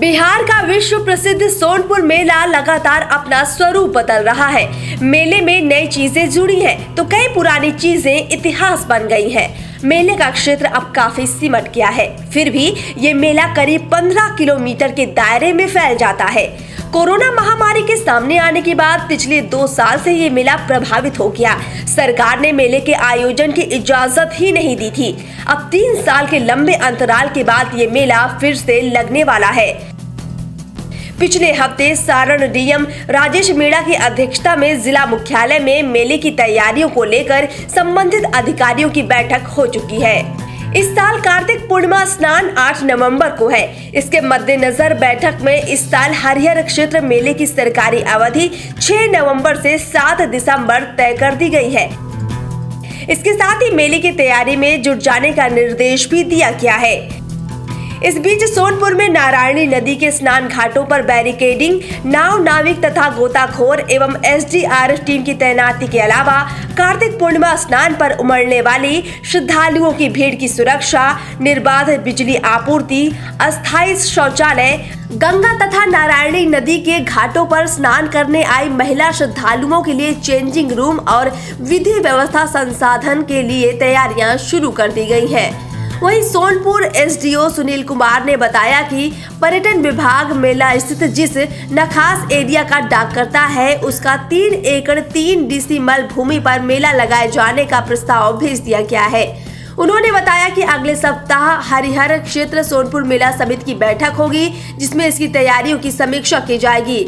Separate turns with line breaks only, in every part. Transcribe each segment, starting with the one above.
बिहार का विश्व प्रसिद्ध सोनपुर मेला लगातार अपना स्वरूप बदल रहा है। मेले में नई चीजें जुड़ी हैं, तो कई पुरानी चीजें इतिहास बन गई हैं। मेले का क्षेत्र अब काफी सिमट गया है, फिर भी ये मेला करीब 15 किलोमीटर के दायरे में फैल जाता है। कोरोना महामारी के सामने आने के बाद पिछले 2 साल से ये मेला प्रभावित हो गया। सरकार ने मेले के आयोजन की इजाजत ही नहीं दी थी। अब 3 साल के लंबे अंतराल के बाद ये मेला फिर से लगने वाला है। पिछले हफ्ते सारण डीएम राजेश मीणा की अध्यक्षता में जिला मुख्यालय में मेले की तैयारियों को लेकर संबंधित अधिकारियों की बैठक हो चुकी है। इस साल कार्तिक पूर्णिमा स्नान 8 नवंबर को है। इसके मद्देनजर बैठक में इस साल हरिहर क्षेत्र मेले की सरकारी अवधि 6 नवंबर से 7 दिसंबर तय कर दी गई है। इसके साथ ही मेले की तैयारी में जुट जाने का निर्देश भी दिया गया है। इस बीच सोनपुर में नारायणी नदी के स्नान घाटों पर बैरिकेडिंग, नाविक तथा गोताखोर एवं एसडीआरएफ टीम की तैनाती के अलावा कार्तिक पूर्णिमा स्नान पर उमड़ने वाली श्रद्धालुओं की भीड़ की सुरक्षा, निर्बाध बिजली आपूर्ति, अस्थायी शौचालय, गंगा तथा नारायणी नदी के घाटों पर स्नान करने आई महिला श्रद्धालुओं के लिए चेंजिंग रूम और विधि व्यवस्था संसाधन के लिए तैयारियां शुरू कर दी गई है। वहीं सोनपुर एसडीओ सुनील कुमार ने बताया कि पर्यटन विभाग मेला स्थित जिस नखास एरिया का डाक करता है, उसका 3 एकड़ 3 डिसिमल भूमि पर मेला लगाए जाने का प्रस्ताव भेज दिया गया है। उन्होंने बताया कि अगले सप्ताह हरिहर क्षेत्र सोनपुर मेला समिति की बैठक होगी, जिसमें इसकी तैयारियों की समीक्षा की जाएगी।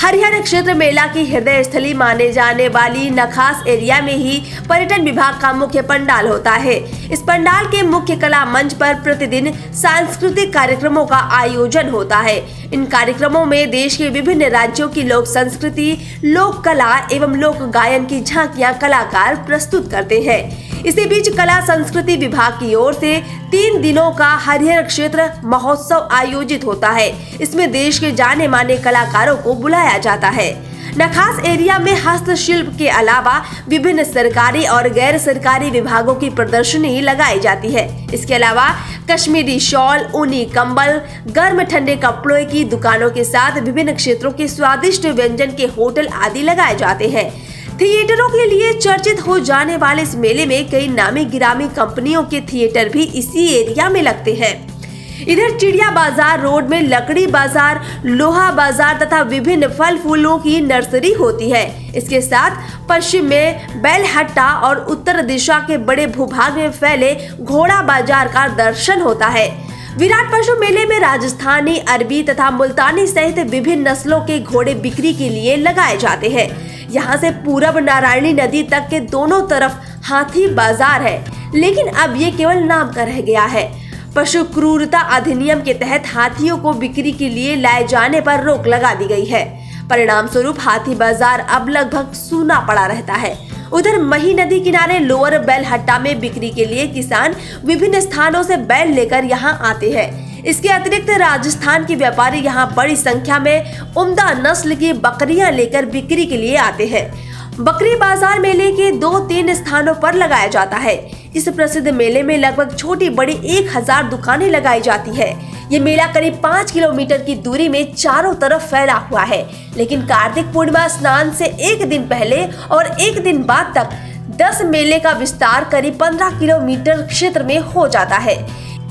हरिहर क्षेत्र मेला की हृदय स्थली माने जाने वाली नखास एरिया में ही पर्यटन विभाग का मुख्य पंडाल होता है। इस पंडाल के मुख्य कला मंच पर प्रतिदिन सांस्कृतिक कार्यक्रमों का आयोजन होता है। इन कार्यक्रमों में देश के विभिन्न राज्यों की लोक संस्कृति, लोक कला एवं लोक गायन की झांकियां कलाकार प्रस्तुत करते हैं। इसी बीच कला संस्कृति विभाग की ओर से 3 दिनों का हरिहर क्षेत्र महोत्सव आयोजित होता है। इसमें देश के जाने माने कलाकारों को बुलाया जाता है। नखास एरिया में हस्तशिल्प के अलावा विभिन्न सरकारी और गैर सरकारी विभागों की प्रदर्शनी लगाई जाती है। इसके अलावा कश्मीरी शॉल, ऊनी कंबल, गर्म ठंडे कपड़ों की दुकानों के साथ विभिन्न क्षेत्रों के स्वादिष्ट व्यंजन के होटल आदि लगाए जाते हैं। थिएटरों के लिए चर्चित हो जाने वाले इस मेले में कई नामी गिरामी कंपनियों के थिएटर भी इसी एरिया में लगते हैं। इधर चिड़िया बाजार रोड में लकड़ी बाजार, लोहा बाजार तथा विभिन्न फल फूलों की नर्सरी होती है। इसके साथ पश्चिम में बैलहट्टा और उत्तर दिशा के बड़े भूभाग में फैले घोड़ा बाजार का दर्शन होता है। विराट पशु मेले में राजस्थानी, अरबी तथा मुल्तानी सहित विभिन्न नस्लों के घोड़े बिक्री के लिए लगाए जाते हैं। यहाँ से पूरब नारायणी नदी तक के दोनों तरफ हाथी बाजार है, लेकिन अब ये केवल नाम का रह गया है। पशु क्रूरता अधिनियम के तहत हाथियों को बिक्री के लिए लाए जाने पर रोक लगा दी गई है। परिणाम स्वरूप हाथी बाजार अब लगभग सूना पड़ा रहता है। उधर मही नदी किनारे लोअर बैलहट्टा में बिक्री के लिए किसान विभिन्न स्थानों से बैल लेकर यहाँ आते हैं। इसके अतिरिक्त राजस्थान के व्यापारी यहाँ बड़ी संख्या में उम्दा नस्ल की बकरियां लेकर बिक्री के लिए आते हैं। बकरी बाजार मेले के 2-3 स्थानों पर लगाया जाता है। इस प्रसिद्ध मेले में लगभग छोटी बड़ी 1000 दुकानें लगाई जाती है। ये मेला करीब 5 किलोमीटर की दूरी में चारों तरफ फैला हुआ है, लेकिन कार्तिक पूर्णिमा स्नान से 1 दिन पहले और 1 दिन बाद तक 10 मेले का विस्तार करीब 15 किलोमीटर क्षेत्र में हो जाता है।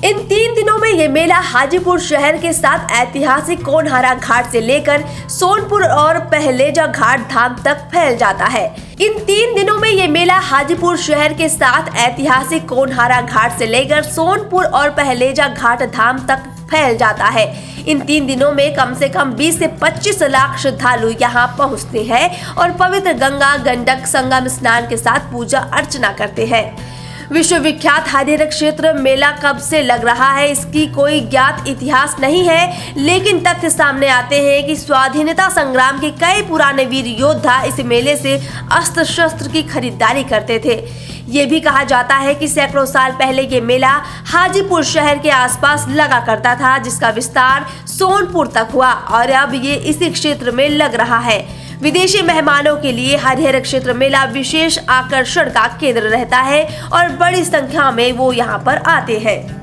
इन 3 दिनों में ये मेला हाजीपुर शहर के साथ ऐतिहासिक कोनहारा घाट से लेकर सोनपुर और पहलेजा घाट धाम तक फैल जाता है। इन 3 दिनों में ये मेला हाजीपुर शहर के साथ ऐतिहासिक कोनहारा घाट से लेकर सोनपुर और पहलेजा घाट धाम तक फैल जाता है। इन 3 दिनों में कम से कम 20 से 25 लाख श्रद्धालु यहाँ पहुँचते हैं और पवित्र गंगा गंडक संगम स्नान के साथ पूजा अर्चना करते हैं। विश्वविख्यात हरिहर क्षेत्र मेला कब से लग रहा है, इसकी कोई ज्ञात इतिहास नहीं है, लेकिन तथ्य सामने आते हैं कि स्वाधीनता संग्राम के कई पुराने वीर योद्धा इस मेले से अस्त्र शस्त्र की खरीदारी करते थे। ये भी कहा जाता है कि सैकड़ों साल पहले ये मेला हाजीपुर शहर के आसपास लगा करता था, जिसका विस्तार सोनपुर तक हुआ और अब ये इसी क्षेत्र में लग रहा है। विदेशी मेहमानों के लिए हरिहर क्षेत्र मेला विशेष आकर्षण का केंद्र रहता है और बड़ी संख्या में वो यहाँ पर आते हैं।